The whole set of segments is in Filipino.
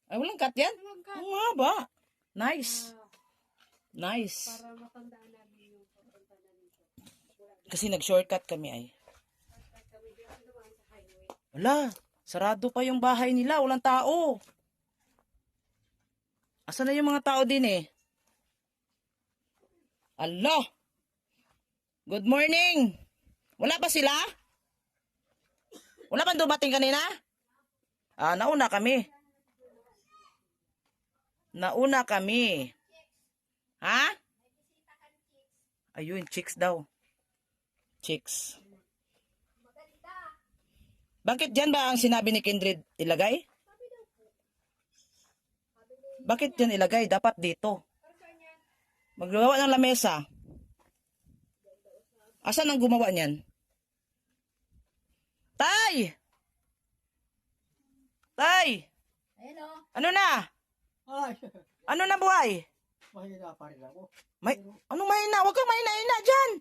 Ay, walang cut yan? Ang haba. Nice. Nice. Para matandaan namin yung papunta na dito. Kasi nag-shortcut kami ay. Kami dito naman sa highway. Wala. Sarado pa yung bahay nila. Walang tao. Asan na yung mga tao din eh? Alo. Good morning. Wala pa sila? Wala pa dumating kanina? Nauna kami. Nauna kami. Ha? Ayun, chicks daw. Chicks. Bakit dyan ba ang sinabi ni Kindred ilagay? Bakit dyan ilagay? Dapat dito. Maggawa ng lamesa. Asan ang gumawa niyan? Tay! Tay! Hello. Ano na? Ay, Ano na buhay? mahina pa rin ako. Anong mahina? Huwag kang mahina-hina dyan.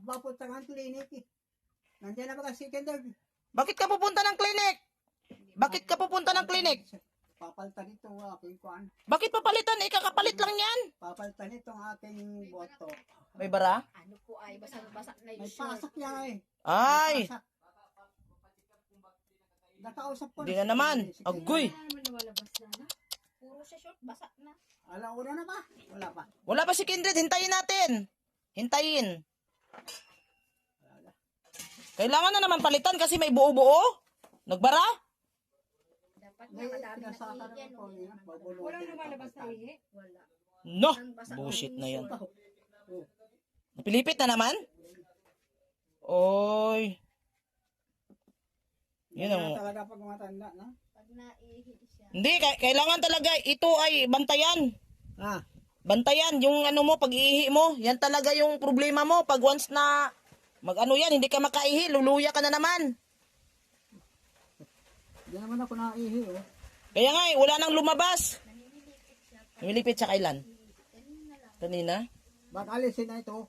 Mapunta nga ang klinik eh. Nandiyan na ba kasi secondary? Bakit ka pupunta ng klinik? Bakit ka pupunta ng klinik? Papalitan itong aking kuan. Bakit papalitan? Ikakapalit lang yan. Papalitan itong aking boto. May bara? Ano po ay basang-basa na May yung short. pasak niya eh. Ay! Pasak. Nakausap ko Di na naman. Agoy! Ano naman lumalabas na na? Puro siya short, basa na. Alauna na ba? Wala pa. Wala pa si Kindred. Hintayin natin. Hintayin. Kailangan na naman palitan kasi may buo-buo. Nagbara? Dapat May nga madami pinasaka na naman iyan. po niya. Walang lumalabas na ihi. Wala. No! Ang basa Bullshit ng na yan. short. Napilipit na naman? Oy. Yun ang... Talaga pag matanda na. Pag naihi siya. Hindi, kailangan talaga ito ay bantayan. Ah. Bantayan, yung ano mo, pag-iihi mo. Yan talaga yung problema mo. Pag once na mag-ano yan, hindi ka makaihi, luluya ka na naman. Di naman ako naihi oh. Kaya nga wala nang lumabas. Lumilipit siya kailan? Kanina? Ba't alisin na ito?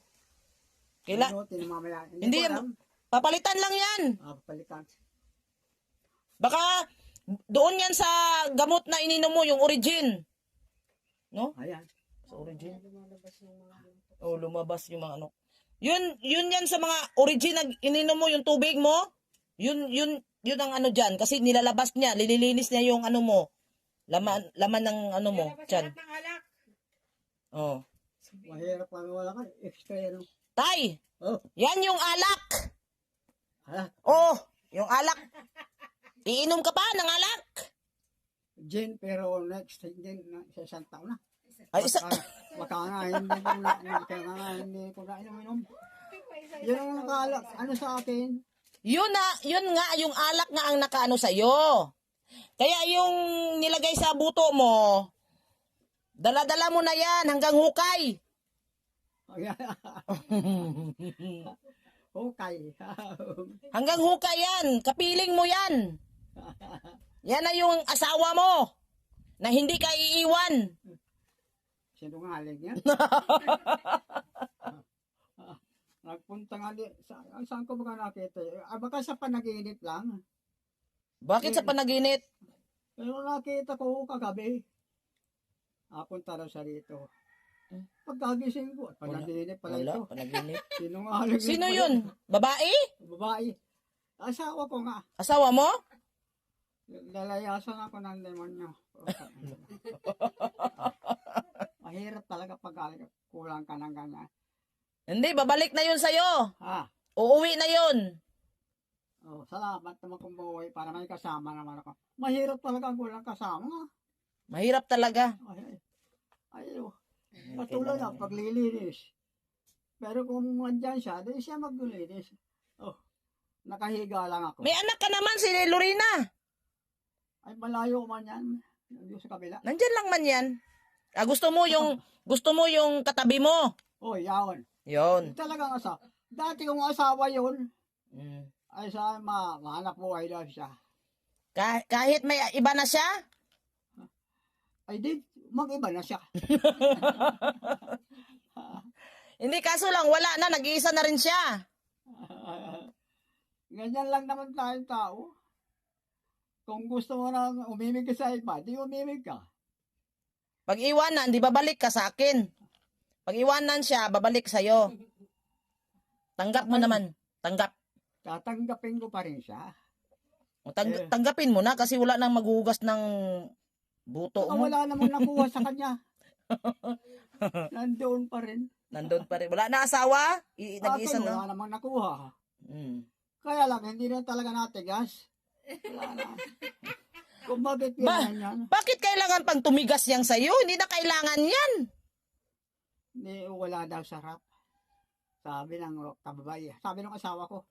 Kaila? Minutin mamaya. Hindi, ko alam. papalitan lang yan. Papalitan. Baka doon yan sa gamot na ininom mo, yung origin. No? Ayan. Sa origin. Oh, lumabas yung mga ano. Yun yan sa mga origin na ininom mo, yung tubig mo. Yun ang ano dyan. Kasi nilalabas niya, lililinis niya yung ano mo. Laman ng ano mo. Lalabas Dyan. lahat ng alak. Oh. Mahirap pa wala ka. Extra yan. Oh. Tay! Oh. Yan yung alak! Hala. Oh! Yung alak. Iinom ka pa ng alak? Gin, pero next gin na sa isang taon na. Ay, isa. Baka nga, hindi ko na inom. Yun ang nakalak. Ano sa akin? Yun nga, yung alak nga ang nakaano sa'yo. Kaya yung nilagay sa buto mo, dala-dala mo na yan hanggang hukay. Okay. Hanggang hukay yan. Kapiling mo yan. Yan na yung asawa mo na hindi ka iiwan. Sinungaling yan. Nagpunta nga saan ko ba nakita? Baka sa panaginip lang. Bakit sa panaginip? Pero nakita ko kagabi. Punta raw siya rito. Pagkagising ko, panaginip pala Wala, ito. panaginip. Sinungaling. Sino yun? Babae? Babae. Asawa ko nga. Asawa mo? Lalayasan ako ng demonyo. Mahirap talaga pag kulang ka ng ganyan. Hindi, babalik na yun sa'yo. Uuwi na yun. Salamat naman kung buhay para may kasama naman ako. Mahirap talaga ang kulang kasama. Mahirap talaga. Ayaw. Katulad na paglilinis. Pero kung andyan siya, di siya maglilinis. Nakahiga lang ako. May anak ka naman si Lorena. Ay, malayo man yan. Yung sa kabila. Nandyan lang man yan. Gusto mo yung katabi mo. Yawon. Yon. Talagang dati kong asawa yun. Ay sa mahanap buhay daw siya. Kahit may iba na siya? Ay di, mag-iba na siya. Hindi, kaso lang wala na, nag-iisa na rin siya. Ganyan lang naman tayong tao. Kung gusto mo nang umimig ka sa iba, di umimig ka. Pag iwanan, di babalik ka sa akin. Pag iwanan siya, babalik sa'yo. Tanggap mo naman. Tanggap. Tatanggapin ko pa rin siya. Tanggapin mo na kasi wala nang maghuhugas ng buto Saka mo. wala namang nakuha sa kanya. Nandoon pa rin. Nandun pa rin. Wala na asawa? Nag-iisa Akin, na. wala namang nakuha. Mm. Kaya lang, hindi na talaga natigas. Wala na. Kung bakit yan. Bakit kailangan pang tumigas yang sa'yo? Hindi na kailangan yan. Hindi, wala daw sarap. Sabi ng kababay. Sabi ng asawa ko.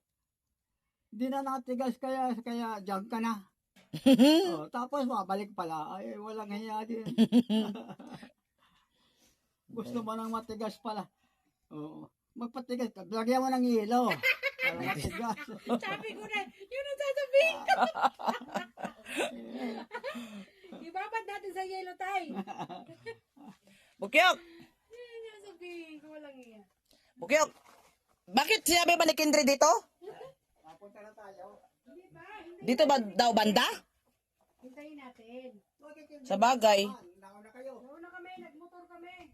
Hindi na natigas kaya junk ka na. Tapos mabalik pala. Ay, walang hiya din. Gusto mo nang matigas pala. Oo. Magpatigas ka. Lagyan mo ng ilaw. Para matigas. Sabi ko na, yun ang sasabihin ko. Ibabad natin sa yelo tay. Bukyok! Yun ang sasabihin ko, walang iya. Bukyok! Bakit sinabi ba ni Kindred dito? Papunta na tayo. Hindi ba? Dito ba daw banda? Hintayin natin. Sa bagay. Nauna kayo. Nauna kami, nagmotor kami.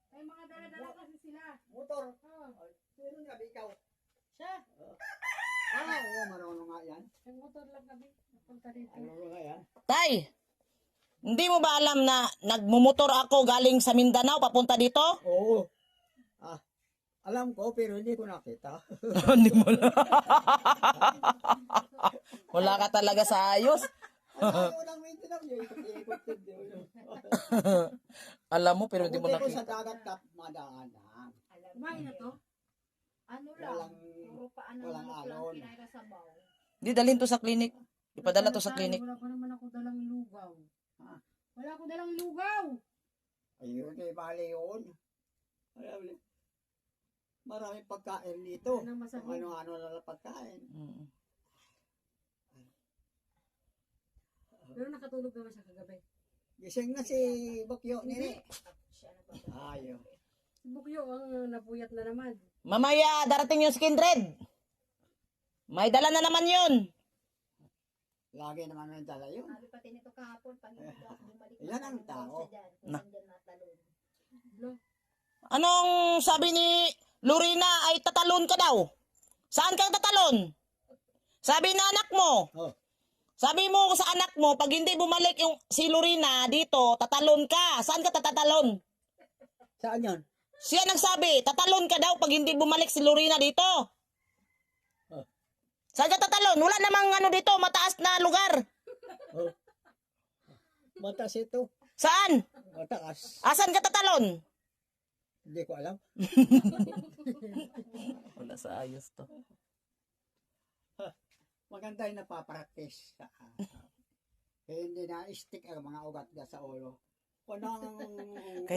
May mga dala-dala kasi sila. Motor. Oh, Sino nga ikaw? siya. Oo, marunong nga yan. Nagmotor lang kami. Napunta dito. Marunong nga yan. Tay, hindi mo ba alam na nagmumotor ako galing sa Mindanao papunta dito? Oo. Alam ko, pero hindi ko nakita. Hindi mo Wala ka talaga sa ayos. Ayaw lang maintenance yun. Ikot-ikot yun. Alam mo pero hindi mo Buti ko sa nakita. dagat tap madaanan. Kumain na to? Ano lang, Walang, puro paan ng walang manok lang alon. kinakasabaw. Di dalhin to sa klinik. Ipadala to sa klinik. Wala pa naman ako dalang lugaw. Ha? Wala ako dalang lugaw. Ayun, eh, bali yun. Alam mo, maraming pagkain dito. Ano Kung masahog? ano-ano na lang pagkain. Mm. Pero nakatulog naman siya kagabi. Gising na si Bakyo nini. Siya na ba? Ayaw. Si Bukyo ang napuyat na naman. Mamaya darating yung Kindred. May dala na naman yun. Lagi naman may dala yun. Sabi pati nito kahapon, pag hindi ka bumalik Yan ang tao. siya dyan, kung Na. nandyan natalon. Lo, Anong sabi ni Lorena ay tatalon ka daw? Saan ka tatalon? Sabi na anak mo. Oh. Sabi mo sa anak mo, pag hindi bumalik yung si Lorena dito, tatalon ka. Saan ka tatalon? Saan yun? Siya nagsabi, tatalon ka daw pag hindi bumalik si Lorena dito. Oh. Saan ka tatalon? Wala namang ano dito, mataas na lugar. Oh. Matas ito. Saan? Mataas. Asan ka tatalon? Hindi ko alam. Wala sa ayos to. Maganda yung napapractice. Hindi na stick ang mga ugat na sa ulo. Kung ang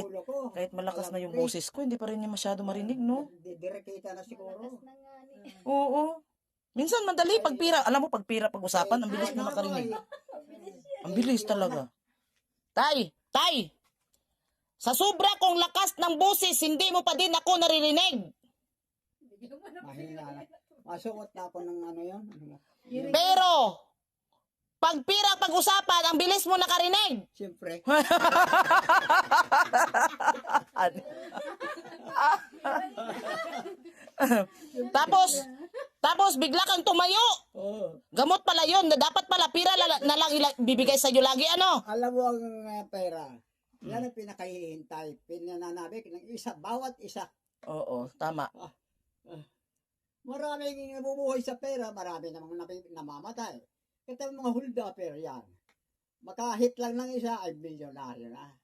ulo ko. Kahit malakas na yung alam, boses ko, hindi pa rin niya masyado marinig, no? Direkita na siguro. Malakas na nga ni. Oo. Minsan madali, pagpira. Alam mo, pagpira, pag-usapan, ang bilis Ay, mo nako, makarinig. ay. Ang bilis talaga. Tay! Sa sobra kong lakas ng boses, hindi mo pa din ako naririnig. Mahina na. Masuot na ako ng ano yun. Pero, pagpira, pag-usapan, ang bilis mo nakarinig. Siyempre. Tapos bigla kang tumayo. Oo. Gamot pala yun. Dapat pala pira na lang bibigay sa'yo lagi, ano? Alam mo ang pera. Yan ang pinakahihintay. Pinananabik ng isa. Bawat isa. Oo, tama. Maraming nabubuhay sa pera. Marami namang namamatay. Kaya mga huldaper yan. Makahit lang ng isa ay bilyonaryo na.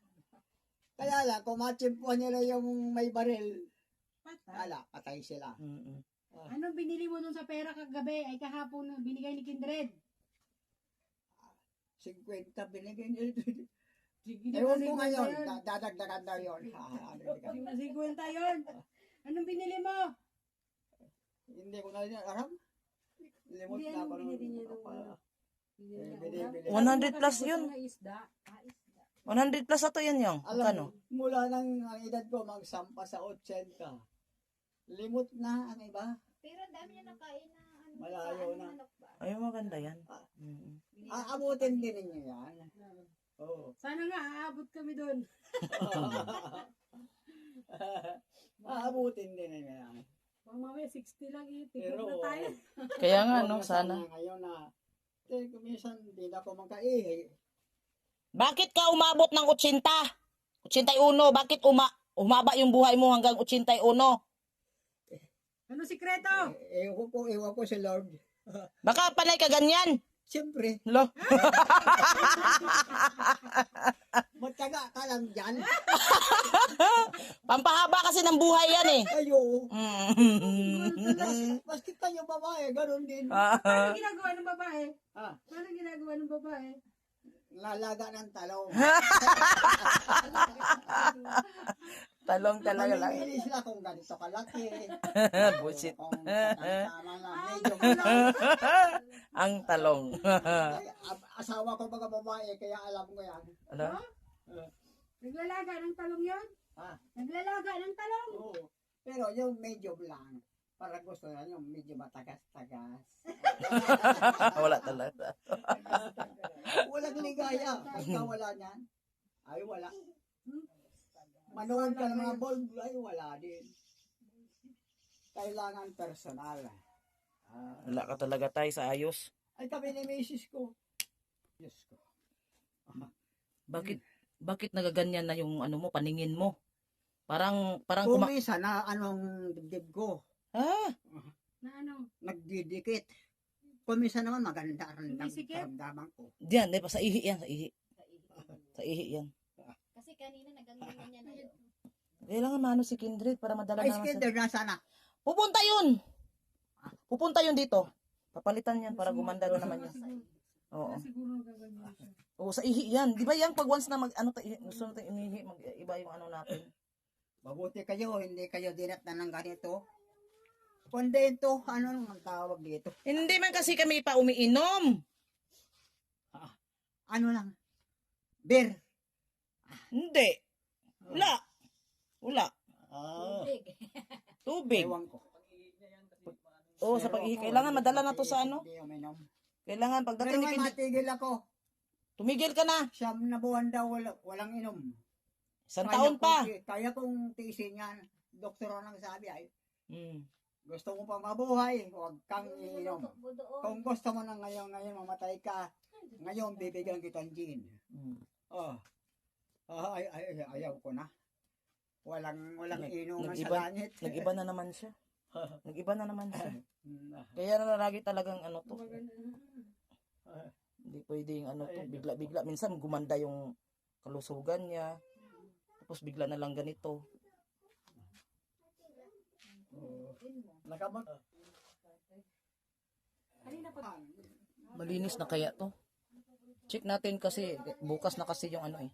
Kaya lang, kung matsimpuan nila yung may baril, wala, patay sila. Mm-mm. Anong binili mo nun sa pera kagabi? Ay kahapon na binigay ni Kindred. 50 binigay nila. Sige, Ewan ko ngayon, dadagdagan daw yun. Sige, kwenta yun. Anong binili mo? Hindi ko na rin alam. Limot Hindi, na ako anong binili niya nung nung ano? Bili. 100 plus yun. Isda. 100 plus ato yan yung. Alam, Kano? mula nang ang edad ko magsampa sa 80. Limot na ang iba. Pero ang dami niya nakain na ano. Malayo sa ano, na. manok ba? Ay, maganda yan. Mm-mm. Aabutin din ninyo yan. Oo. Sana nga, aabot kami doon. Aabutin din ninyo yan. Baka mamaya 60 lang eh. Pero, Tikot na tayo. Kaya nga, huwag no, na sana. Ngayon na, minsan hindi na ako magkaihi. Bakit ka umabot ng 80? 81, bakit umaba yung buhay mo hanggang 81? Ano sikreto? Ewan ko si Lord. Baka panay ka ganyan. Siyempre, Lo. magtaga ka lang dyan. Pampahaba kasi ng buhay yan eh. Ayo. Mm. Maski kayo babae, ganun din. Paano ginagawa ng babae? Ah, Paano ginagawa ng babae? lalaga ng talong. Talong talaga lang. Mamimili sila kung ganito kalaki. Busit. Kung tama na, medyo Ang talong. asawa ko mga babae, kaya alam ko yan. Ano? Naglalaga ng talong yon? Ah. Naglalaga ng talong? Oo. Pero yung medyo lang, para gusto na yung medyo matagas-tagas. Wala talaga. Walang ligaya. Pagka wala niyan, ay wala. Manood ka ng mga bulb, ay wala din. Kailangan personal. Wala ka talaga tayo sa ayos. Ay kami ni misis ko. Diyos ko. Bakit nagaganyan na yung ano mo, paningin mo? Parang Kumisa na anong dibdib ko. Na ano? Nagdidikit. Kumisa naman maganda rin ang Sumisikip? karamdaman ko. diyan, di ba sa ihi yan, sa ihi. Sa ihi yan. Kasi kanina naganggalan niya na yun. Kailangan maano si Kindred para madala Ay, naman sa... skinder, nasa na? Pupunta yun! Pupunta yun dito. Papalitan yan para gumanda na naman yan. Oo. Siguro nagaganyan siya. Oo, sa ihi yan. Di ba yan pag once na gusto natin inihi, mag-iba yung ano natin. Mabuti kayo, hindi kayo dinat na ng ganito. Kundi ito, ano ang tawag dito? Hindi man kasi kami pa umiinom. Ano lang? Beer. Hindi. Wala. Wala. Big. Tubig. Ewan ko. Oo, sa pag-ihi. Kailangan madala na to sa ano. Hindi uminom. Kailangan Pero pagdating ni may Kindred. matigil ako. Tumigil ka na. 9 na buwan daw walang inom. Isang taon pa. Kaya kung tiisin yan, doktor ang sabi ay, Mm. gusto mo pa mabuhay, huwag kang iinom. Budoon. Kung gusto mo na ngayon mamatay ka, ngayon bibigyan kitang gin. Mm. Oh. Ayaw ko na. Walang inuman sa nag-iba- langit. Nag-iba na naman siya. Nag-iba na naman siya. Mm. Kaya na lagi talagang ano to. Maganda. Hindi pwedeng ano to. Bigla-bigla. Minsan gumanda yung kalusugan niya. Tapos bigla na lang ganito. Nakamot. Kanina pa. Malinis na kaya to. Check natin kasi bukas na kasi yung ano eh.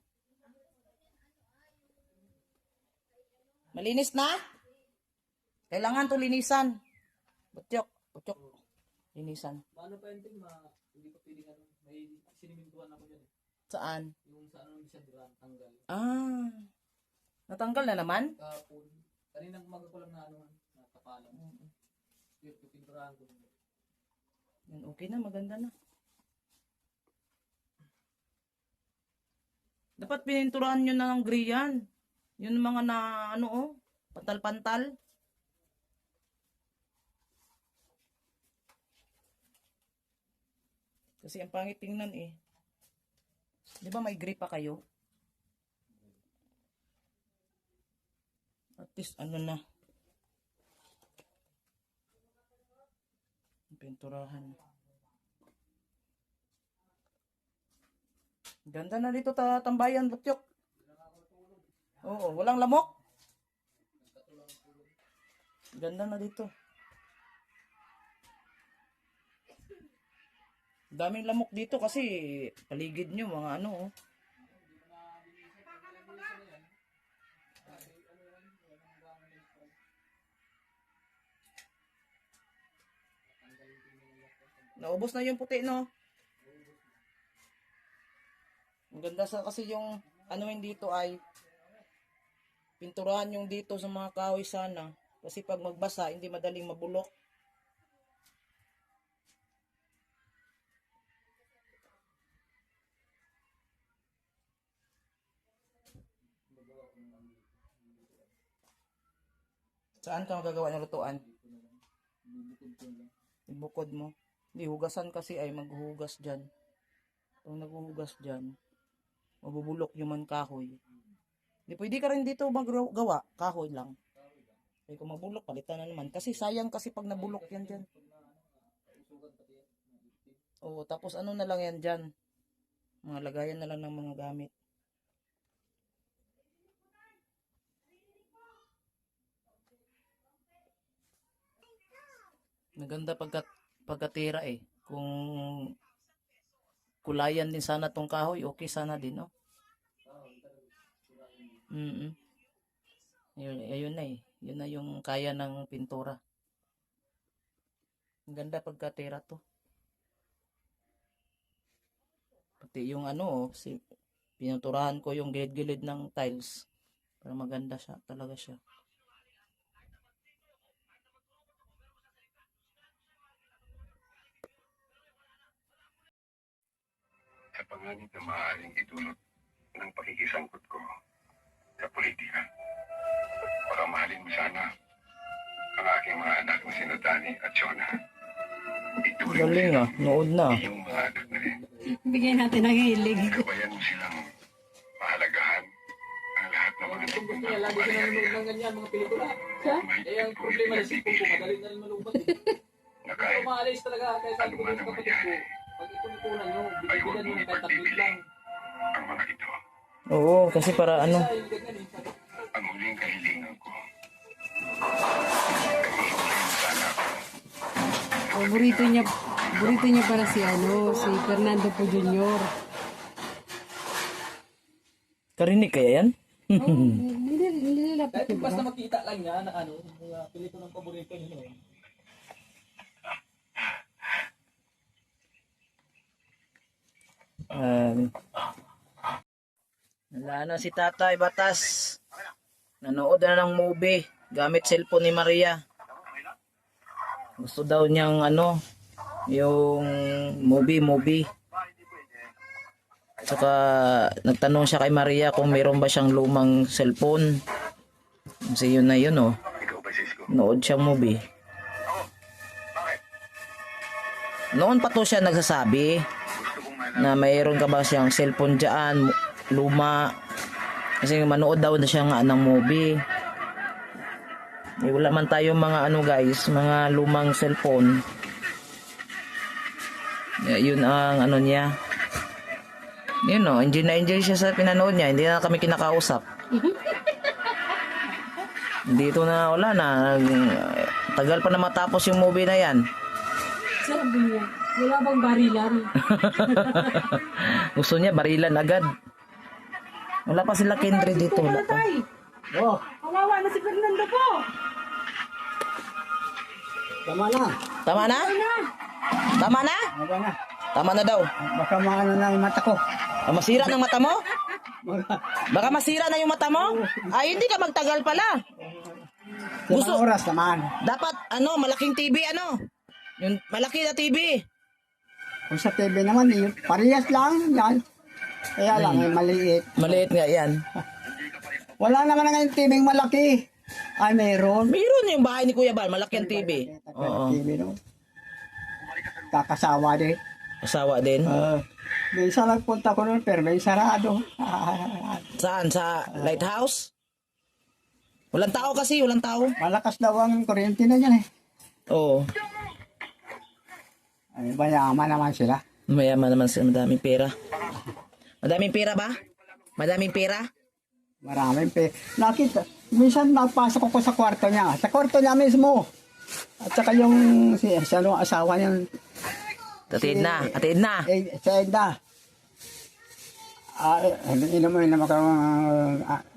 Malinis na? Kailangan to linisan. Putyok. Linisan. Paano pa yun, Tim? Hindi pa pwedeng ano, may sinimintuan ako dyan eh. Saan? Yung sa ano, sa duran, tanggal. Ah. Natanggal na naman? Kapon. Kaninang umaga ko lang na ano, na kapalan. Yung pipinturahan ko. Yan, okay na, maganda na. Dapat pininturahan nyo na ng gray yan. Yun mga na, ano oh, pantal-pantal. Kasi ang pangit tingnan eh. Di ba may gray pa kayo? At least ano na. Pinturahan. Ganda na dito tambayan, Butyok. Oo, walang lamok. Ganda na dito. Daming lamok dito kasi paligid nyo mga ano oh. Naubos na yung puti no. Ang ganda sa kasi yung ano yun dito ay pinturahan yung dito sa mga kahoy sana. Kasi pag magbasa, hindi madaling mabulok. Saan ka magagawa ng lutuan? Bubukod ko lang. Ibukod mo. Hindi, hugasan kasi ay maghuhugas dyan. Kung naghuhugas dyan, mabubulok yung man kahoy. Hindi, pwede ka rin dito maggawa. Kahoy lang. Kaya kung mabulok, palitan na naman. Kasi sayang kasi pag nabulok yan dyan. Oo, tapos ano na lang yan dyan. Mga lagayan na lang ng mga gamit. Maganda pagkatira eh. Kung kulayan din sana tong kahoy, okay sana din, no? Ayun na eh. Yun na yung kaya ng pintura. Ang ganda pagkatira to. Pati yung ano, pinuturahan ko yung gilid-gilid ng tiles. Para maganda siya, talaga siya. Sa panganib na maaaring idulot ng pakikisangkot ko sa politika. Para mahalin mo sana ang aking mga anak na sina Dani at Shona. Ituloy mo Galing ah, nood na. iyong mga anak na rin. Bigyan natin ng hilig. Gabayan mo silang mahalagahan ang lahat ng mga Gusto niya, lagi siya nanonood ng ganyan, mga pelikula. Eh, ang problema na sipon ko, madali na rin malumpat eh. na Pero kahit maalis talaga, kaya sabi ko ano man sa ang kapatid ko, mangyari, pag ipon-ipunan nyo, ay huwag bibigyan nyo mong ng kahit taklit ipagpipili lang. ang mga ito. Oo, kasi para ano. Isa, yung ganyan eh. Ang huling kahilingan ko ay mahihuli sana ako Paborito niya para si si Fernando Po Jr. Karinig kaya yan? Nililapit Kahit ko ba? basta makita lang niya na ano, mga pelikula ng paborito niyo. Wala na si Tatay Batas. Nanood na ng movie gamit cellphone ni Maria. Gusto daw niyang ano, yung movie. Saka nagtanong siya kay Maria kung mayroon ba siyang lumang cellphone. Kasi yun na yun oh. ikaw ba, Cisco? Nood siyang movie. Noon pa to siya nagsasabi Gusto kong malaman na mayroon ka ba siyang cellphone dyan, luma. Kasi manood daw na siya nga ng movie. Wala man tayong mga ano guys, mga lumang cellphone. Yun ang ano niya. Yun o, enjoy na enjoy siya sa pinanood niya. Hindi na kami kinakausap. Dito na wala na. Tagal pa na matapos yung movie na yan. Sabi niya, wala bang barilan? Gusto niya barilan agad. Wala pa sila Kindred dito. Wala pa. Oh, Kawawa na si Fernando Po. tama na. Tama na? Tama na? Tama na. Tama na daw. Baka maano na yung mata ko. Masira ng mata mo? Baka Baka masira na yung mata mo? Ay, hindi ka magtagal pala. Gusto oras naman. Dapat, ano, malaking TV, ano? Yung malaki na TV. Kung sa TV naman, yun, parehas lang yan. Kaya lang, maliit. Maliit nga yan. Wala naman nga yung TV malaki. Ay, meron. Mayroon yung bahay ni Kuya Bal, malaki ang TV. Oo. TV, no? Kakasawa din. Asawa din. Minsan nagpunta ko nun, pero may sarado. Saan? Sa lighthouse? Walang tao kasi, walang tao. Malakas daw ang kuryente na yan eh. Oo. Ay, mayaman naman sila. Mayaman naman sila, madaming pera. Madaming pera ba? Madaming pera? Maraming nakita. Minsan napasok ako sa kwarto niya. Sa kwarto niya mismo. At saka yung ano, asawa niya. Atid na, atid na. Si Edna. Inom ako.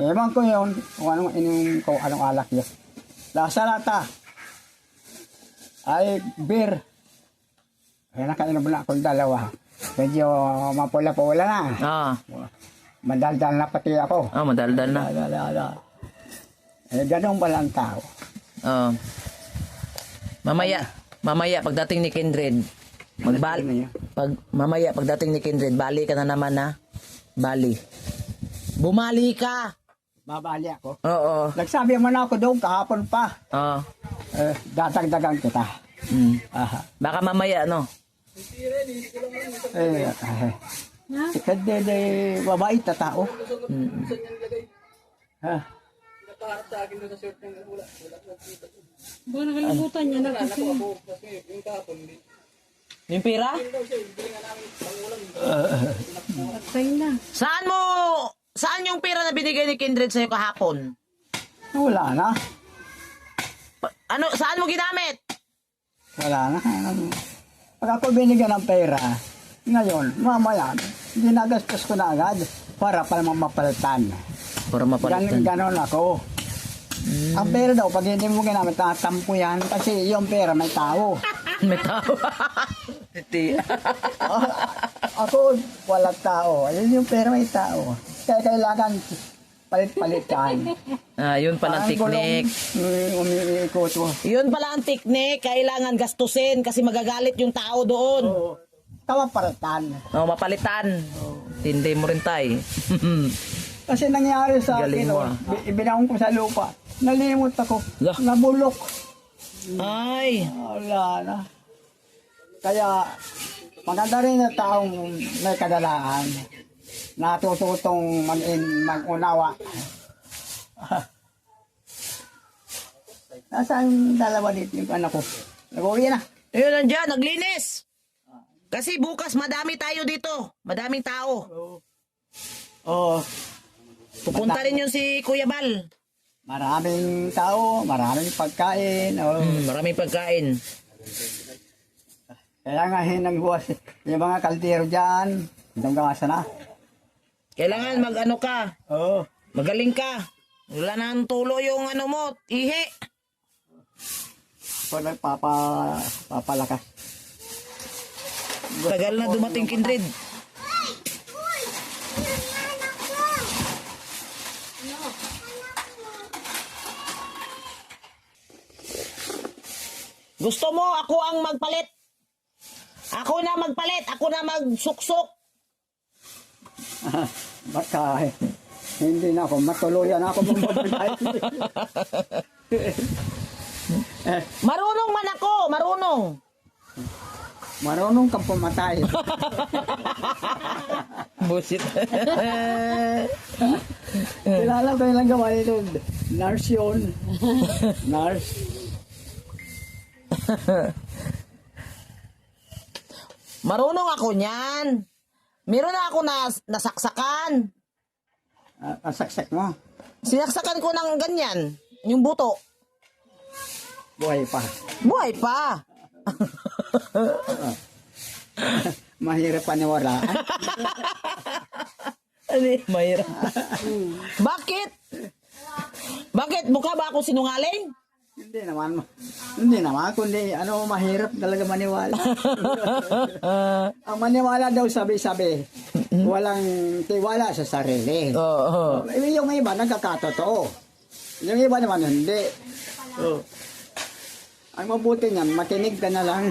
Ewan ko yun. Kung anong inom ko, anong alak yun. Lasa lata. Ay, beer. Ay, nakainom na akong dalawa. Medyo mapula-pula na. Ah, Madaldal na pati ako. madaldal na. Eh, ganun pala ang tao. Oh. Mamaya pagdating ni Kindred, mamaya pagdating ni Kindred, bali ka na naman na. Bali. Bumali ka. babali ako. Oo. Nagsabi mo na ako doon kahapon pa. Oo. Dadagdagan kita. Mm. Aha. Baka mamaya, no? Hindi, mabait na tao. Ha? Nakaharap sa akin doon sa shirt niya. Wala. Baka nakalimutan niya na kasi. Kasi yung kahapon, hindi. Yung pera? Patay na. Saan yung pera na binigay ni Kindred sa'yo kahapon? Wala na. Saan mo ginamit? Wala na. Pag ako binigyan ng pera, ngayon, mamaya, ginagastos ko na agad para mapalitan. Para mapalitan. Ganon ako. Ang pera daw, pag hindi mo ginamit, tatampo yan. Kasi yung pera may tao. May tao. Ako, walang tao. Ayun yung pera may tao. Kaya kailangan palit-palitan. Yun palang teknik. Umiikot mo. Yun pala ang teknik. Kailangan gastusin kasi magagalit yung tao doon. Oo. Tama palitan. Mapalitan. Hindi mo rin tay. Kasi nangyari sa Galing akin, mo, ibinahon ko sa lupa. Nalimot ako. Lah. Nabulok. Ay. Wala na. Kaya, maganda rin na taong may kadalaan. Natututong mag-unawa. Nasaan dalawa dito yung anak ko? Nag-uwi na. Ayun nandiyan, naglinis. Kasi bukas madami tayo dito. Madaming tao. Oo. Pupunta rin yung si Kuya Bal. Maraming tao, maraming pagkain. Oh. Maraming pagkain. Kaya nga hinagbuwas yung mga kaldero dyan. Itong gawasa na. Kailangan mag-ano ka. Oo. Magaling ka. Wala nang tulo yung ano mo. Ihi. Ako nagpapalakas. Tagal na dumating Kindred. Gusto mo ako ang magpalit? Ako na magpalit. Ako na magsuksok. Baka hindi na ako matuluyan ako magbabalik. Marunong man ako. Marunong. Marunong kang pumatay. Busit. Kilala ko yung gawa nito. Nurse yun. Nurse. Marunong ako niyan. Meron na ako nasaksakan. Asaksak mo. Sinaksakan ko ng ganyan. Yung buto. Buhay pa. Buhay pa. Mahirap paniwalaan. Mahirap. Bakit? Bakit? Mukha ba ako sinungaling? Hindi naman. Hindi naman. Kundi mahirap talaga maniwala. Ang maniwala daw sabi-sabi. Walang tiwala sa sarili. Oo. Yung iba nagkakatotoo. Yung iba naman hindi. Ang mabuti niyan, makinig ka na lang.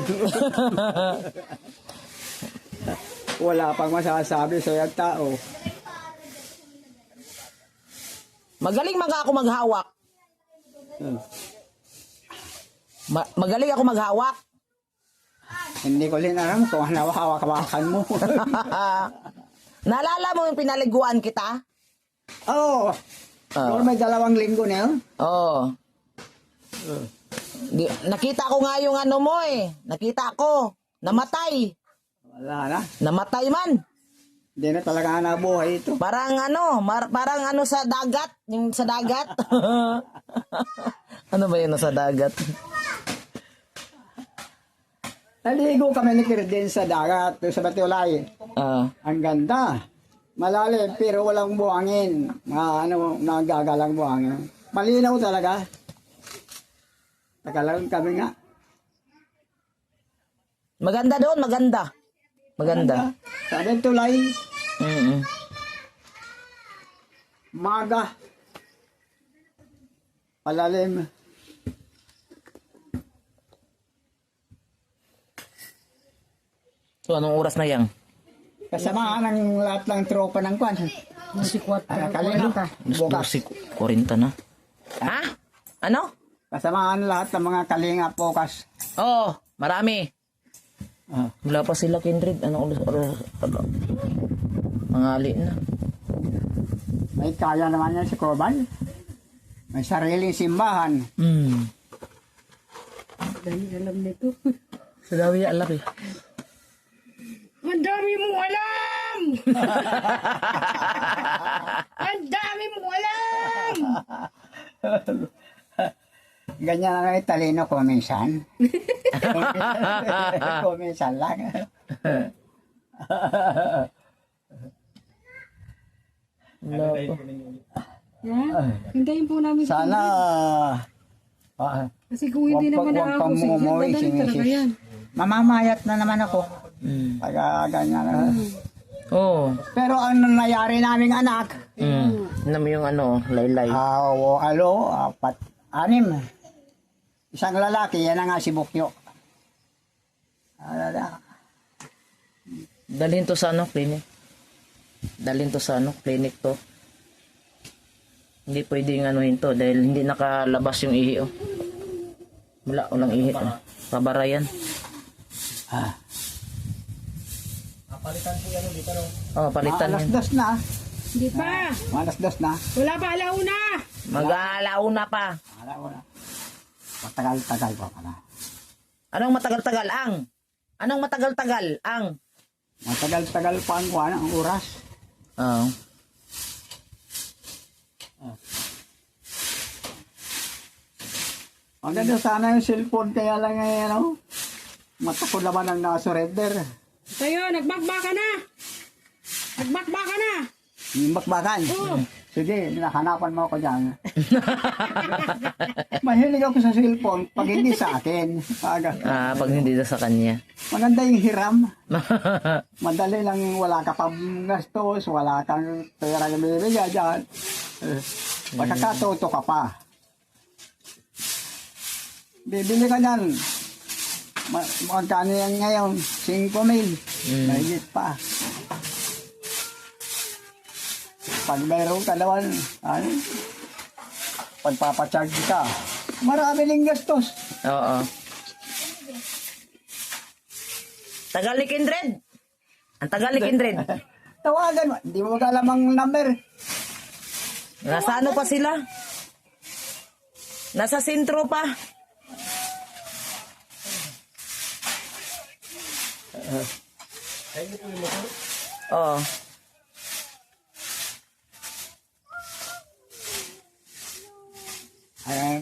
Wala pang masasabi sa yung tao. Magaling ako maghawak. Magaling ako maghawak. Hindi ko rin alam kung ano hawak-hawakan mo. Naalala mo yung pinaliguan kita? Oo. Kung may 2 linggo na yun. Oo. Nakita ko nga yung ano mo eh. Nakita ko. Namatay. Wala na. Namatay man. Hindi na talaga nabuhay ito. Parang parang sa dagat. Yung sa dagat. Ano ba yun sa dagat? Naligo kami ni Kirdin sa dagat, sa Batiolay. Ang ganda. Malalim, pero walang buhangin. Nagagalang buhangin. Malinaw talaga. Tagalan kami nga. Maganda doon, maganda. Maganda. Sa Batiolay, maga. Palalim. So, anong oras na yan? Kasama ng lahat ng tropa ng kwan. Kalina. Bukas. 40 na. Ha? Ano? Kasamaan lahat ng mga kalinga bukas. Oo, marami. Ah. Wala pa sila, Kindred. Ano? Mangali na. May kaya naman yan si Corbal. May sariling simbahan. Dahil alam nito. Sa dami alam eh. Ang dami mong alam! Ang dami mong alam! Ganyan na nga talino ko minsan. Minsan lang. Wala pa. Ha? Hintayin po namin. Sana Kasi kung hindi naman wag kang nakakusig, mumumoy, dadalhin talaga sinisis. yan. Mamamayat na naman ako. Pagka ganyan na. Oo. Pero ang nangyari naming anak, Ano mo yung ano, laylay. anim. Isang lalaki, yan na nga si Bukyo. Dalhin to sa ano, clinic. Dalhin to sa ano, clinic to. Hindi pwedeng anuhin to dahil hindi nakalabas yung ihi, oh. Wala, walang ihi. Oh. Pabara yan. Palitan po yan dito no. Oh, palitan yan. Alas-dos na. Hindi pa. Alas-dos na. Wala pa alauna. Mag-aalauna pa. Wala. Matagal-tagal pa pala. Anong matagal-tagal ang? Anong matagal-tagal ang? Matagal-tagal pa ang kuha ng oras. Oo. Ang ganda sana yung cellphone, kaya lang ngayon, ano? Mata ko naman ang nasurrender. Tayo, nagbakbaka na. Nagbakbaka na. Yung bakbakan. Sige, hanapan mo ako dyan. Mahilig ako sa cellphone pag hindi sa akin. Pag hindi na sa kanya. Maganda yung hiram. Madali lang yung wala ka pang gastos, wala kang pera na bibigyan dyan. Pagkakatuto ka pa. Bibili ka dyan. Magkano yan ngayon? 5,000. Mahigit pa. Pag mayroon ka naman, pagpapacharge ka, marami ring gastos. Oo. Tagal ni Kindred. Ang tagal ni Kindred. Tawagan mo, hindi mo alam ang number. Nasa ano pa sila? Nasa sentro pa. Oo.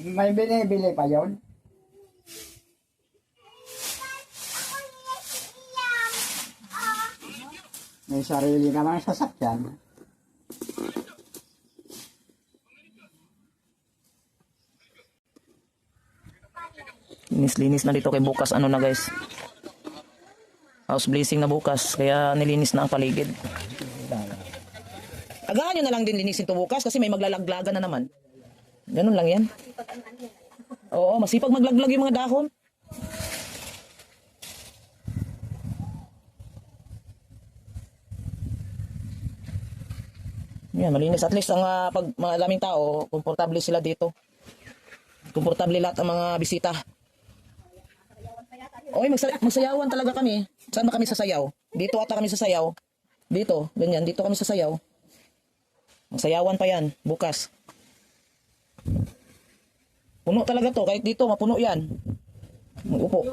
May binibili pa yon. May sarili naman sasakyan. Linis na dito kay bukas. Ano na guys? House blessing na bukas. Kaya nilinis na ang paligid. Agahan nyo na lang din linisin to bukas kasi may maglalaglagan na naman. Ganun lang yan. Oo, masipag maglaglag yung mga dahon. Yan, malinis. At least ang pag mga daming tao, komportable sila dito. Komportable lahat ang mga bisita. Oy, magsayawan talaga kami. Saan ba kami sasayaw? Dito ata kami sasayaw. Dito, ganyan. Dito kami sasayaw. Magsayawan pa yan, bukas. Puno talaga to. Kahit dito, mapuno yan. Mag-upo.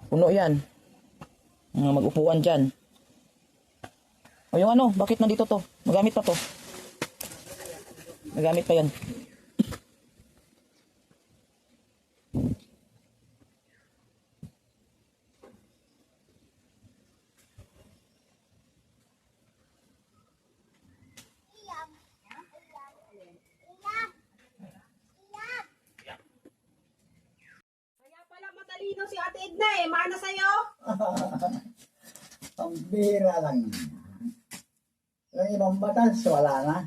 Puno yan. Mga mag-upuan dyan. O yung ano, bakit nandito to? Magamit pa to. Magamit pa yan. Matalino si Ate Edna eh. Mana sa'yo? Ang bira lang. Yung ibang batas, wala na.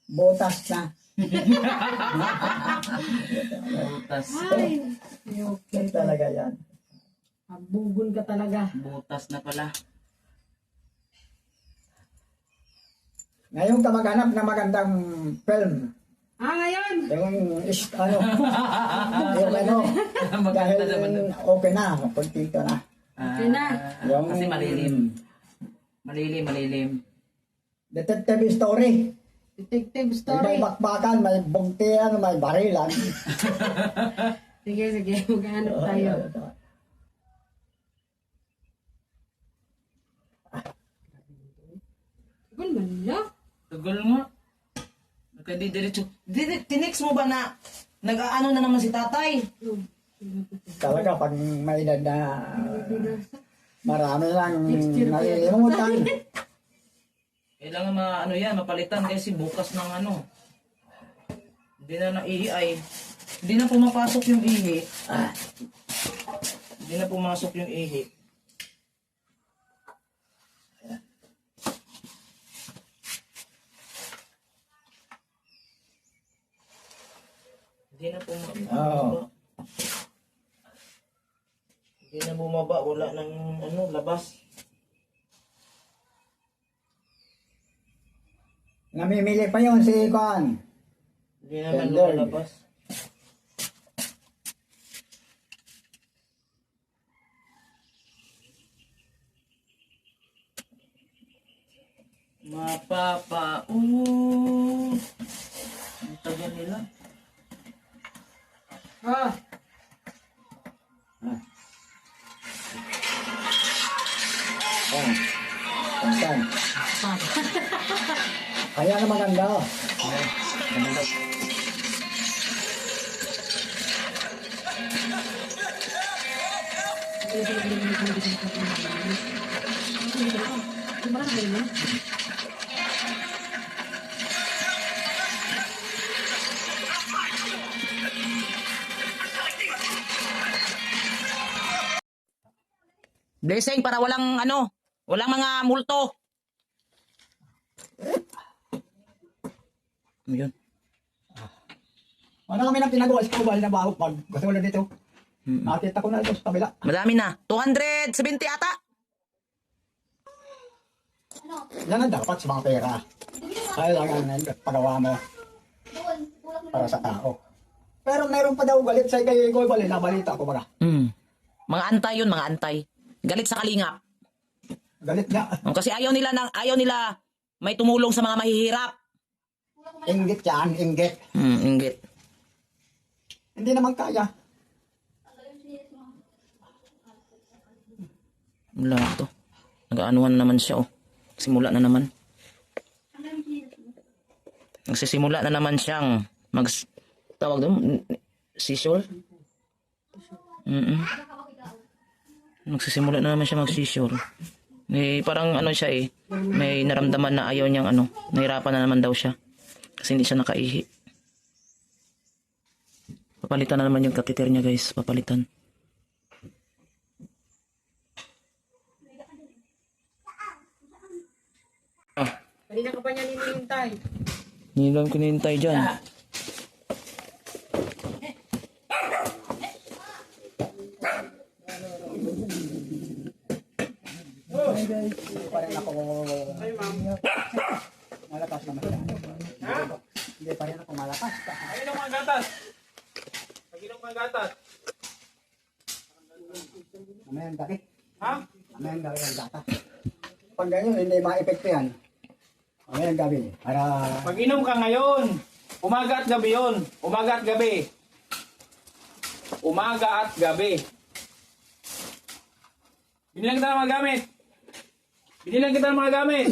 Butas na. Butas. Ay, Yun talaga yan. abugon ka talaga. Butas na pala. Ngayon ka maghanap ng magandang film. Ngayon. Yung dahil okay na, kontento na. Okay na. Yung Kasi malilim. Malilim. detective story. Detective May story. bakbakan, may bungtian, may barilan. Sige. Maghanap tayo. Gul man niya. Tagal nga. Nagkadidiretso. Tinext mo ba na nag-aano na naman si tatay? Talaga, pag may edad na marami lang nalilimutan. Kailangan mapalitan kasi bukas ng Hindi na naihi ay. Hindi na pumapasok yung ihi. Hindi na pumasok yung ihi. Hindi na pumababa. Oo. Hindi na bumaba. Wala nang labas. Namimili pa yun si Kwan. Hindi naman Tender. lumalabas. Ang tagal nila. Saan? Kaya na maganda. Blessing para walang walang mga multo. Yun. Ano kami nang pinagawa sa kubal na baho pag gusto wala dito. Nakita ko na ito sa kabila. Madami na. 270 ata. Yan ang dapat sa mga pera. Kailangan ang pagawa mo Doon, kulang mo para sa tao. Pero meron pa daw galit sa kay Goy Balin, nabalita ko baga. Mga antay yun, mga antay. Galit sa kalingap. Galit nga. Kasi ayaw nila may tumulong sa mga mahihirap. Inggit yan, inggit. Inggit. Hindi naman kaya. Wala to. Nag-aanuhan na naman siya, oh. Simula na naman. Nagsisimula na naman siyang tawag doon, seizure? Nagsisimula na naman siya mag-seizure. Parang siya may naramdaman na ayaw niyang nahirapan na naman daw siya. Kasi hindi siya nakaihi. Papalitan na naman yung catheter niya, guys. Papalitan. Kanina ka pa niya ninihintay. Nilang kinintay dyan. Hindi pa rin ako malakas na masyado. Hindi pa rin ako malakas. Paginom ang gatas. Paginom ang gatas. Mamayang gabi. Ha? Mamayang gabi ang data. Pag ganyan, hindi ma-epekto yan. Mamayang gabi. Para Paginom ka ngayon. Umaga at gabi yun. Umaga at gabi. Umaga at gabi. Binilang kita ng mga gamit. Binilang kita ng mga gamit.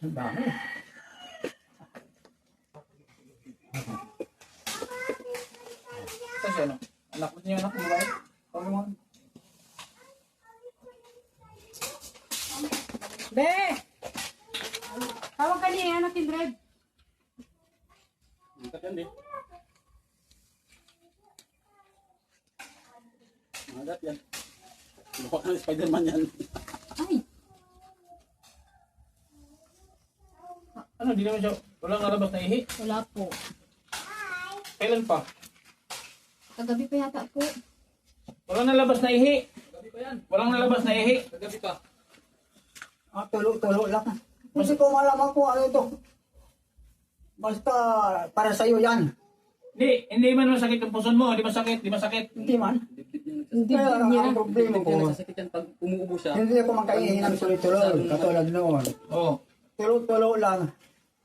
ang dami. Saan siya, no? Anak mo niya, anak mo ba? Tawag mo. Be! Tawag ka niya, anak yung drive. Ikat yan, di. Magat yan. Mukha ka ng Spider-Man yan. Ay! Ano, di naman siya. Walang nalabas na ihi. Wala po. Kailan pa? Kagabi pa yata po. Walang nalabas na ihi. Kagabi pa yan. Walang nalabas na ihi. Kagabi pa. Tulo-tulo lang. Kasi kung malaman ko ano ito. Basta para sa'yo yan. Hindi man masakit yung puson mo. Hindi masakit. Hindi man. Kaya ang problema ko, Nasasakit yan pag umuubo siya. hindi ako makainin ng tuloy-tuloy, katulad noon. Oh. Tulo-tulo lang.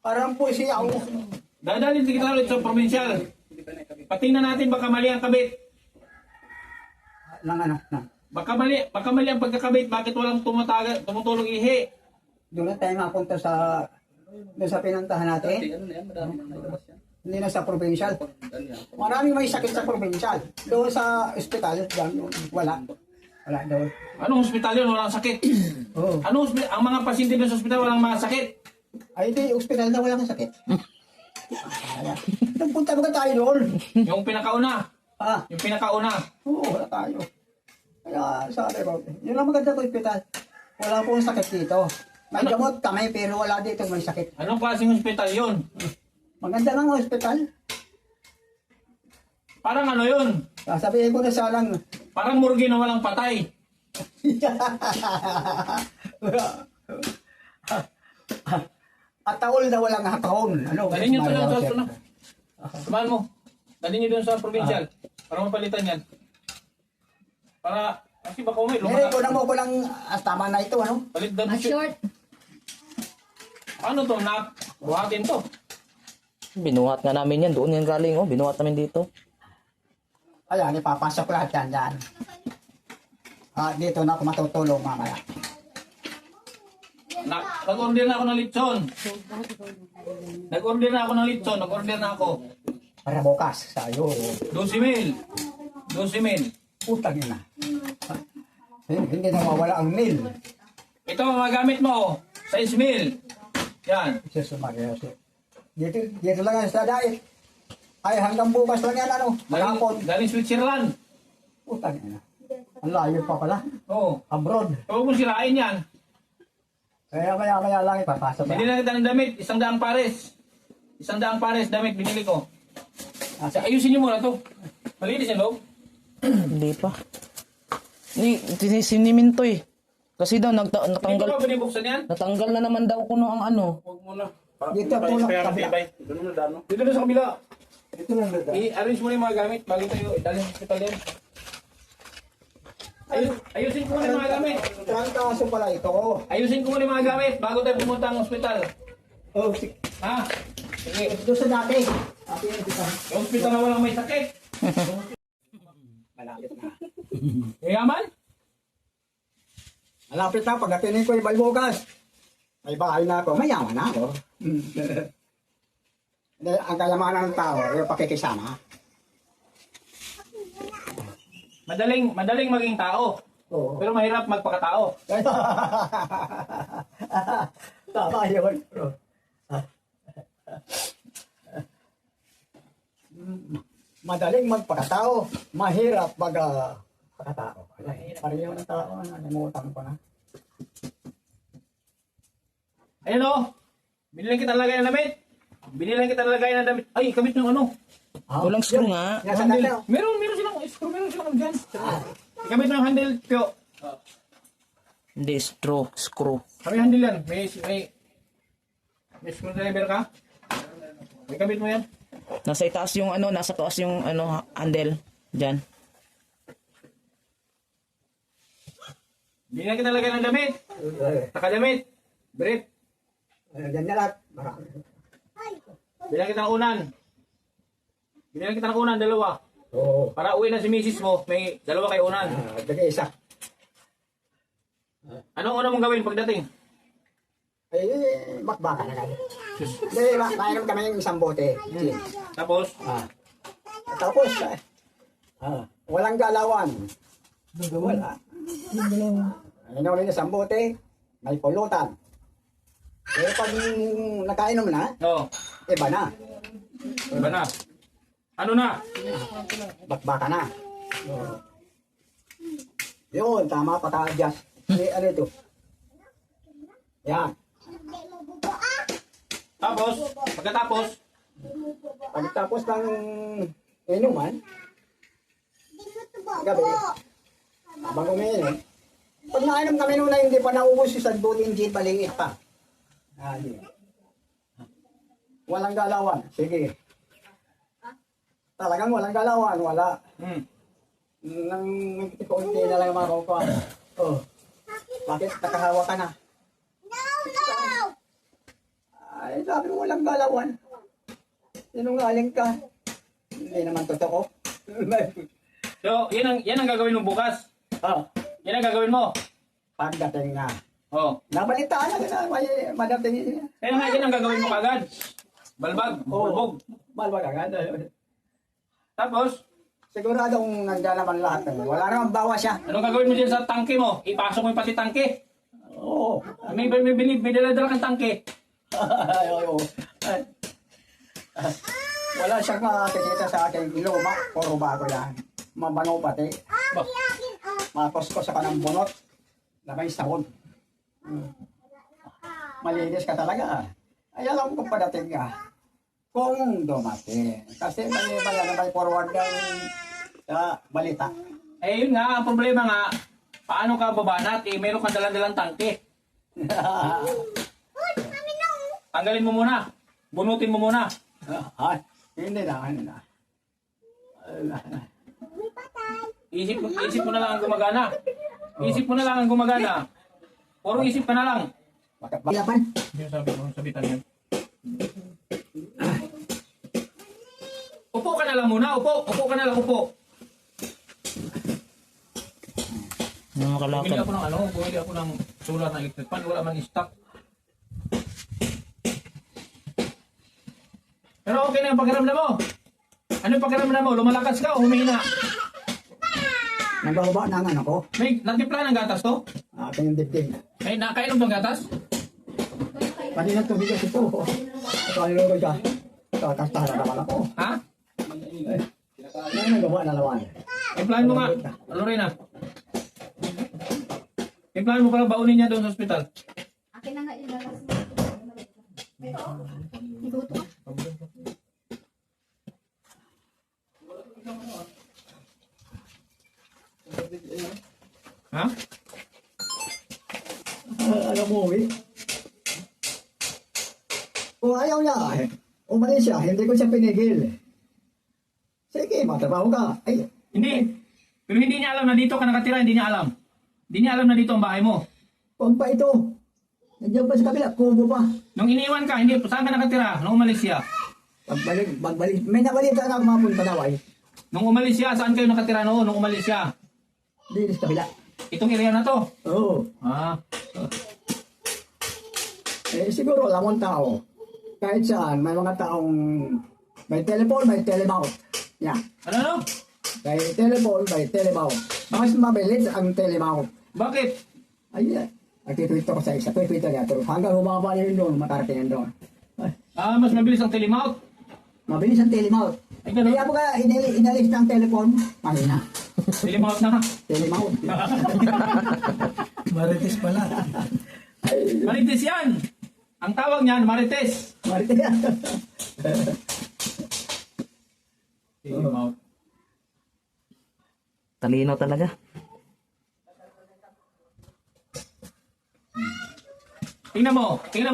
Parang po siya ako. Dadalhin kita ulit sa provincial. Patingnan natin baka mali ang kabit. Nang ano, na. Baka mali ang pagkakabit. Bakit walang tumutulong ihi? Doon na tayo mapunta doon sa pinuntahan natin. Ano na yan, madami nang nailabas yan. Hindi na sa provincial. Ano yan? Maraming may sakit sa provincial. Doon sa ospital, wala. Wala doon. Anong hospital yun? Walang sakit. Oo. Ang mga pasyente doon sa hospital walang mga sakit. Ay, di, ospital na walang sakit. Nagpunta ba tayo doon? Yung pinakauna. Ah, Yung pinakauna. oo, wala tayo. Kaya sabi ko, yun ang maganda ko ospital. Wala pong sakit dito. May gamot kami pero wala dito may sakit. Anong klaseng hospital yun? Maganda nga ang ospital. Parang ano yun? Sasabihin ko na sanang, Parang murgi na walang patay. at taol na walang hakahon. Ano? Dalhin nyo to Maria doon sa Jose. ano. Samahan mo. Dalhin nyo doon sa provincial. Para mapalitan yan. Para, kasi baka may Hindi, lumata. kunan mo ko ng tama na ito, ano? Palit daw. Ma-short. Ano to? Buhatin to. Binuhat nga namin yan. Doon yan galing, oh. Binuhat namin dito. Ayan, ipapasok lahat yan dyan. Dito na ako matutulong mamaya. Nag-order na ako ng litson. Nag-order na ako. Para bukas, sa'yo. 12,000. 12,000. Utang yun na. Hindi na mawala ang meal. Ito ang magamit mo. 6,000. Yan. Jesus Maria Jose. Dito lang yan sa diet. Ay, hanggang bukas lang yan, ano? Malapon. Galing Switzerland. Utang yun na. Ang layo pa pala. Oo. Abroad. Huwag mong sirain yan. Kaya lang ipapasok Binili na. na kita ng damit. 100 pares. 100 pares damit binili ko. Ayusin niyo muna to. Malinis yung loob. Hindi pa. Siniminto eh. Kasi daw Hindi ko natanggal ba binibuksan yan? natanggal na naman daw kuno ang ano. Huwag muna. Dito tulak kabila. Dito na sa kabila. Dito lang dito. I-arrange mo na yung mga gamit bago tayo idalhin sa hospital yan. Ayusin ko muna yung mga gamit. Trangkaso pala ito. Ayusin ko muna yung mga gamit bago tayo pumunta ang hospital. Oh, Ha? Sige. doon sa dati. Dati yung kita. Yung hospital na walang may sakit. Malapit na. Yaman? Malapit na. Pagdating ko yung balbukas. May bahay na ako. Mayaman na ako. Ang kayamanan ng tao, yung pakikisama. Madaling maging tao. Oo. Pero mahirap magpakatao. Tama yun. Madaling magpakatao, mahirap magpakatao. Pareho ng tao, nalimutan ko na. Ayan o. Binilang kita lagay ng damit. Binilang kita lagay ng damit. Ay, kabit yung ano. Walang screw nga. Nasa Handle. dati, oh. Meron silang screw. Meron silang dyan. Kabit ng handle, Pio. Hindi, screw. Kami handle yan. May screwdriver ka? May kabit mo yan. Nasa itaas yung ano, nasa taas yung ano, handle. Diyan. Binilang kita lagay ng damit. Nakadamit. Brief. Ganyan lahat. Marami. Binilang kita ng unan. Binilang kita ng unan, dalawa. Oo. Para uwi na si misis mo, may dalawa kayo unan. Dagay isa. Anong una mong gawin pagdating? Bakbaka na kayo. Hindi, mainom kami ng isang bote. Gin. Tapos, Tapos, walang galawan. Wala. Inom rin isang bote, may pulutan. Eh, pag nakainom na, oh, iba na. iba na. Ano na? Bakbaka na. Yun, tama, paka-adjust. Ano ito? Yan. Tapos, pagkatapos, Pagkatapos ng inuman, gabi, habang umiinom, pag nainom kami nung na hindi pa naubos yung sadbuting jeep, maliit pa. Yun. Walang galawan. Sige. Talagang walang galawan. Wala. Nang konti na lang yung mga kukuha. Oh. Bakit nakahawa ka na? Ay, sabi mo walang galawan. Sinungaling ka. Hindi naman totoo. So, yan ang gagawin mo bukas. Oh, Yan ang gagawin mo. pagdating na. Oh. Nabalitaan na may madating. Kaya nga yan ang gagawin mo kagad. Balbag, bulbog. Malwag agad. Tapos, Siguradong nandiyan naman lahat. Wala naman bawas siya. anong gagawin mo dyan sa tangke mo? Ipasok mo yung pati tangke. Oo. May dala-dala kang tangke. Ay, oo. Ay. Wala siyang makakikita sa aking luma. Puro bago yan. Mabango pati. Makuskos ka ng bunot. Na may sabon. Malinis ka talaga. Ay, alam ko padating ka. Kung dumating. Kasi may forward ng balita. Eh yun nga, ang problema nga, paano ka babanat? Eh, meron kang dalang-dalang tangke. Tanggalin mo muna. Bunutin mo muna. Ay, hindi na. Isip mo na lang ang gumagana. Isip mo na lang ang gumagana. Puro isip ka na lang. Bakit? Yung sabi mo, sabitan yan. Upo ka na lang muna. Upo ka na lang, upo. Mga Bumili kalakad. ako ng bumili ako ng solar na electric fan. Wala man stock. Pero okay na yung pakiramdam mo. Ano yung pakiramdam mo? Lumalakas ka o humihina? Nagbababa na ang ano ko. May nagtimpla ng gatas to? Aking dibdib. Ay, nakainom tong gatas? Kanina tubig kasi ito. Ito ay lolo ka. Kakastara naman ako. Ha? Ano nagawa na naman? Timplahan mo nga. Lorena. Timplahan mo para baunin niya doon sa ospital. Akin na nga ilalas mo. Ito. Iguto ka. Ha? Alam mo, kung ayaw niya, umalis siya, hindi ko siya pinigil. Sige, matrabaho ka. Ay, Hindi. Pero hindi niya alam na dito ka nakatira. Hindi niya alam. Hindi niya alam na dito ang bahay mo. kung pa ito. Nandiyan pa sa kabila, kubo pa. Nung iniwan ka, hindi, saan ka nakatira? Nung umalis siya. Pagbalik. May nabalita na ako mapunta daw ay. Nung umalis siya, saan kayo nakatira noon? Nung umalis siya. Dito sa kabila. Itong area na to. Oo. Ah. Siguro alam mo ang tao. Kahit saan, may mga taong may telephone, may telemount. Yan. Ano? May telephone, may telemount. Mas mabilis ang telemount. Bakit? Ayun. Nagtitweet ko sa isa. Tweet niya. Hanggang humaba niya yun doon, matarating yan doon. Ay, Ah, mas mabilis ang telemount. mabilis ang telemount. Ay, ganun. Kaya po kaya inalis ng telephone, mahina. Telemount na. Telemount. Marites pala. Marites yan. Ang tawag niyan, Marites. Marites. Telemount. Talino talaga. Tingnan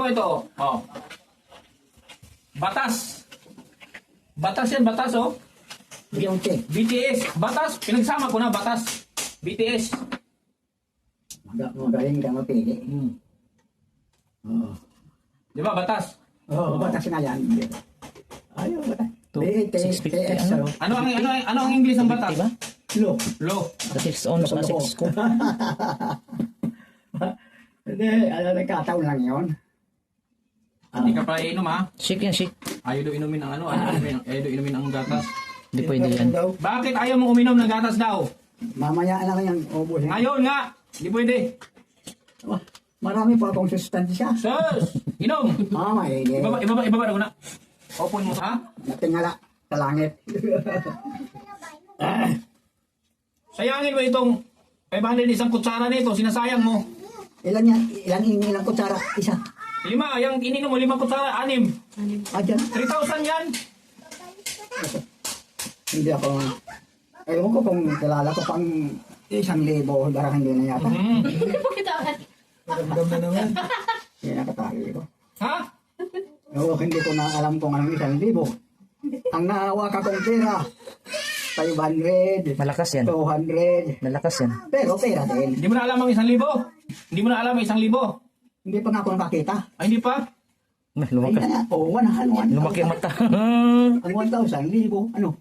mo ito. Oh. Batas. Batas yan, batas oh. Biyonte. BTS. Batas. Pinagsama ko na, batas. BTS. Magaling ka mapili. Oo. Di ba, batas? Oo, batas na yan. Ayaw, batas. $6.50, BTS. ano? Ano ang English ng batas? Diba? Lo. Law. Kasi on sa 6 ko. Hindi, nagkataon lang yun. Hindi ka pa inom ha. Shake yan, shake. Ayaw daw inumin ang ayaw daw inumin ang gatas. Hindi pwede yan. Bakit ayaw mo uminom ng gatas daw? Mamaya na lang yan, ubos. Ngayon nga. Hindi pwede. Marami pa akong sustansya. Sus! Inom! Mama, Ibaba na muna. Open mo ha. natingala sa langit. Sayangin mo itong 500 isang kutsara nito. Sinasayang mo. Ilan yan? Ilang kutsara? Isa. 5. Yung ininom mo 5 kutsara. 6. Adyan. 3,000 yan. Hindi ako. Ewan ko kung kilala ko pang 1,000. Darang hindi na yata. Ramdam na naman. Hindi nakatali ko. Ha? Oo, hindi ko na alam kung anong 1,000. Ang nahawak akong pera, 500, Malakas yan. 200. Malakas yan. Pero pera din. Hindi mo na alam ang 1,000? Hindi mo na alam ang 1,000? Hindi pa nga ako nakakita. Ay, hindi pa? May Ay, lumakas. oo, 100. Lumaki ang mata. Ang 1,000, libo. Ano?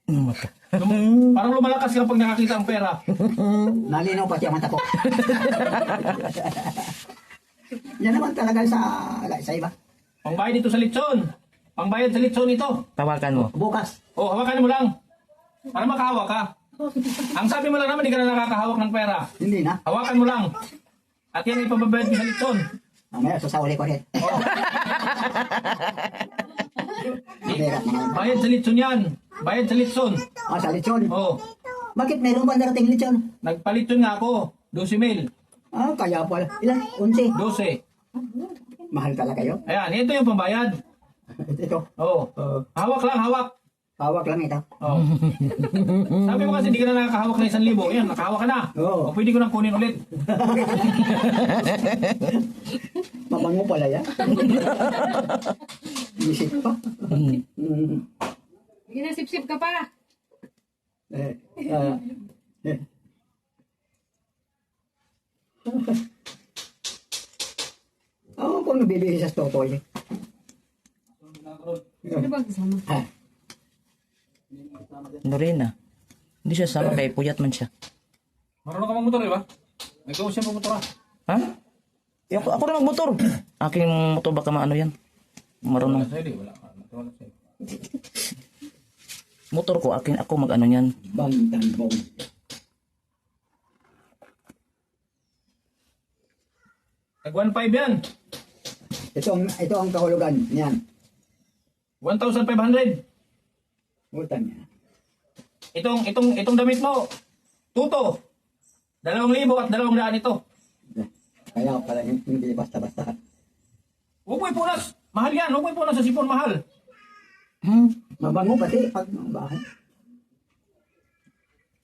Mata. Parang lumalakas ka pag nakakita ang pera. Nalinaw pati ang mata ko. Yan naman talaga sa iba. Pangbayad dito sa litson. Pangbayad sa litson ito. Tawakan mo. Bukas. Oh, hawakan mo lang. Para makahawak ka. Ang sabi mo lang naman, hindi ka na nakakahawak ng pera. Hindi na. Hawakan mo lang. At yan ipababayad mo sa litson. Mamaya, sasauli ko rin. Oh, Pera naman. bayad sa litson yan. Bayad sa litson. Ah, sa lechon. Oh, Bakit meron ba darating lechon? nagpalitson nga ako. 12,000. Ah, kaya pala. Ilan? 11. 12. Mahal talaga yun. Ayan, ito yung pambayad. Ito. Oh, hawak lang, hawak. Hawak lang ito. Oh. Sabi mo kasi hindi ka na nakakahawak ng 1,000. Yan, nakahawak ka na. Oo. O pwede ko nang kunin ulit. Mabango pala yan. Isip pa. Ginasip-sip ka pa. Eh, ah, eh. Ako kung nabibigay sa Totoy. Ano ba kasama? Ah, Lorena. Hindi siya sama kay puyat man siya. Marunong ka magmotor, di ba? Ikaw siya magmotor, Ha? Eh, ako na magmotor. Aking motor baka maano yan. Marunong. Sa'yo, di. Wala ka. Wala sa'yo. Motor ko, akin ako mag-ano yan. Bangtan bong. Tag 1,500 yan. Ito ang kahulugan niyan. 1,500. Utang niya. Itong damit mo. Tuto. 2,000 at 200 ito. Kaya pala hindi basta-basta. Huwag mo ipunas. Mahal yan. Huwag mo ipunas sa sipon. Mahal. Mabango pati pag bahay.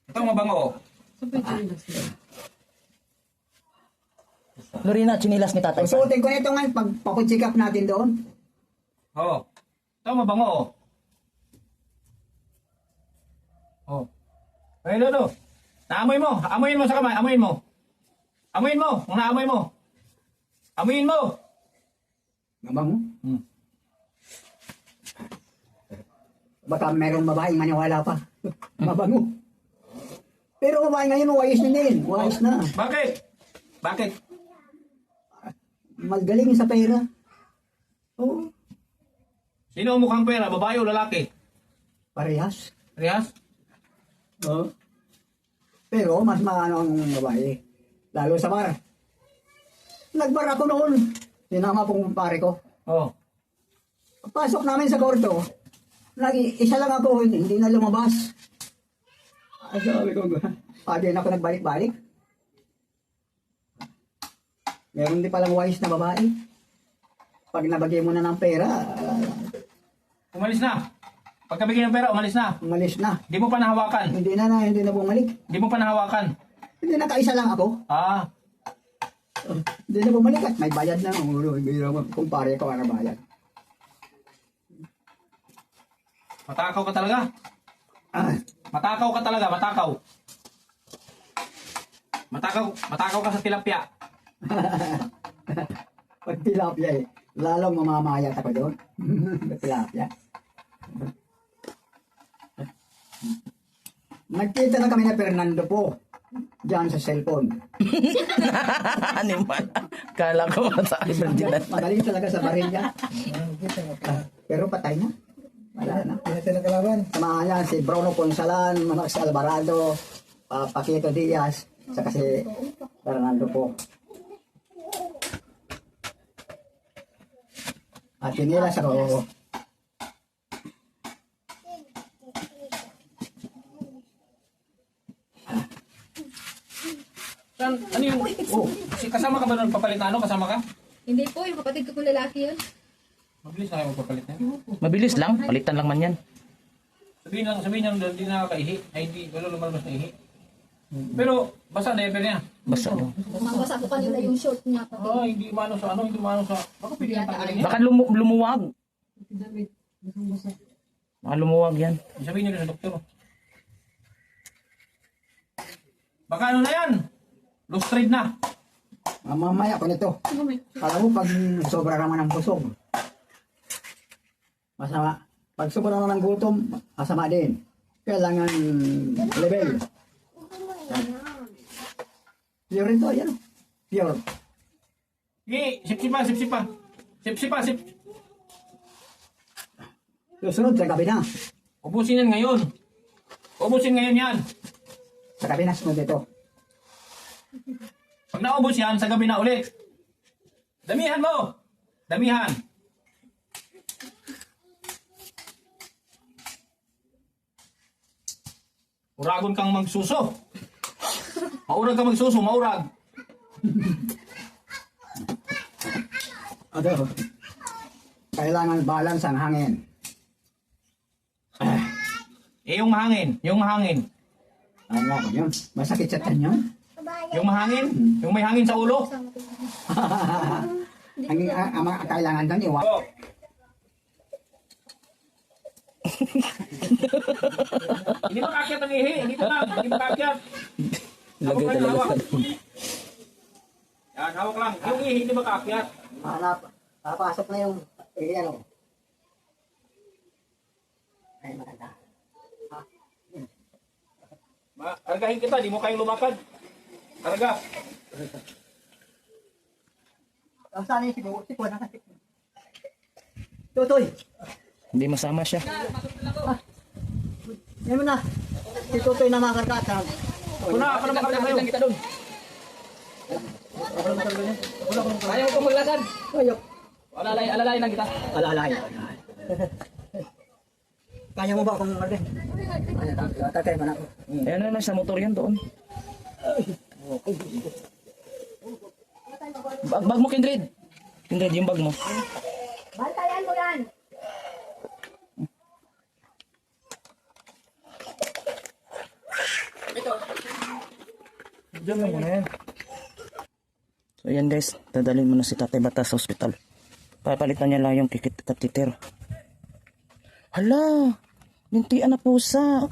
Ito ang mabango. Lorena, chinilas ni tatay. Suotin ko nito ngayon pag pakuchikap natin doon. Oo. Ito ang mabango. Oh. Ay, Lolo. Naamoy mo. Amoyin mo sa kamay. Amoyin mo. Amoyin mo. Kung naamoy mo. Amoyin mo. Mabango. Baka merong babaeng maniwala pa. Mabango. Pero babae ngayon, wais na din. Wais na. Bakit? Bakit? Magaling sa pera. Oo. Sino ang mukhang pera? Babae o lalaki? Parehas. Riyas? Oo. Pero mas maano ang babae. Lalo sa bar. Nagbar ako noon. Sinama pong pare ko. Oo. Pasok namin sa korto. Isa lang ako, hindi na lumabas. Sabi ko, din ako nagbalik-balik. Meron din palang wise na babae. Pag nabagay mo na ng pera, Umalis na. Pagkabigay ng pera, umalis na. umalis na. Di mo pa nahawakan. Hindi na bumalik. Di mo pa nahawakan. Hindi na kaisa lang ako. Ah. Hindi na bumalik at may bayad na. Kung pare ko ang bayad. Matakaw ka talaga. Ah, Matakaw ka talaga. Matakaw. Matakaw ka sa tilapia. pag tilapia eh. Lalong mamamayat ako doon. Tilapia. Nagkita na kami na Fernando po. Diyan sa cellphone. Animal. Kala ko sa Virginia. Magaling talaga sa baril niya. Pero patay na. Wala na. Samahan niya si Bruno Ponsalan, Max Alvarado, Paquito Diaz, saka si Fernando po. At tinilas ako. Ano yung... Oh, kasama ka ba doon papalit na ano? Kasama ka? Hindi po, yung kapatid ko lalaki yun. Mabilis na kayo magpapalit na. Mabilis lang. Palitan lang man yan. Sabihin niya doon, hindi nakakaihi. Ay, hindi, wala lumalabas na ihi. Pero, basta diaper niya. Basta no. Mabasa ko kanina yung short niya. Pati. Oh, hindi umano sa ano, hindi umano sa... Baka pwede yung tanggalin niya. Baka lumuwag. Baka lumuwag yan. Sabihin niyo sa doktor. Baka ano na yan? Lost trade na. Mamaya ko nito. Alam mo, pag sobra naman ng busog, masama. Pag sobra naman ng gutom, masama din. Kailangan level. Pure rin to, yan. Pure. Sige, sip pa. Susunod sa gabi na. Ubusin yan ngayon. Ubusin ngayon yan. Sa gabi na, sunod ito. Pag naubos yan, sa gabi na ulit. Damihan mo. Damihan. Uragon kang magsuso. Maurag kang magsuso, maurag. Ano? Kailangan balance ang hangin. Yung mahangin. Ano yun? Masakit sa tanyo? Yung mahangin, yung may hangin sa ulo. Ang kailangan doon, iwan. Oh. Hindi makakyat ang ihi. Dito lang. Hindi makakyat. Lagay talaga sa... Yan, hawak lang. Yung ihi hindi makakyat. Napasok na yung, ano. Ay, maganda. Kargahin kita, di mo kayong lumakad. Karga. Saan yung sipo na kasi? Tutoy! Hindi masama siya. Yan mo na. Si Tutoy na makakarkatan. Kuna, ako na makarga sa'yo. Kita doon. Ayaw ko maglakad. Ayok. Alalay lang kita. Alalay. Kaya mo ba akong marga? Tatay man ako. Ayan na, sa motor yan doon. Bag mo, Kindred. Kindred, yung bag mo. Bantayan mo yan. Diyan mo na yan. So yan guys, dadalhin mo na si Tatay Bata sa ospital. Papalitan niya lang yung catheter. Hala, lintian na pusa.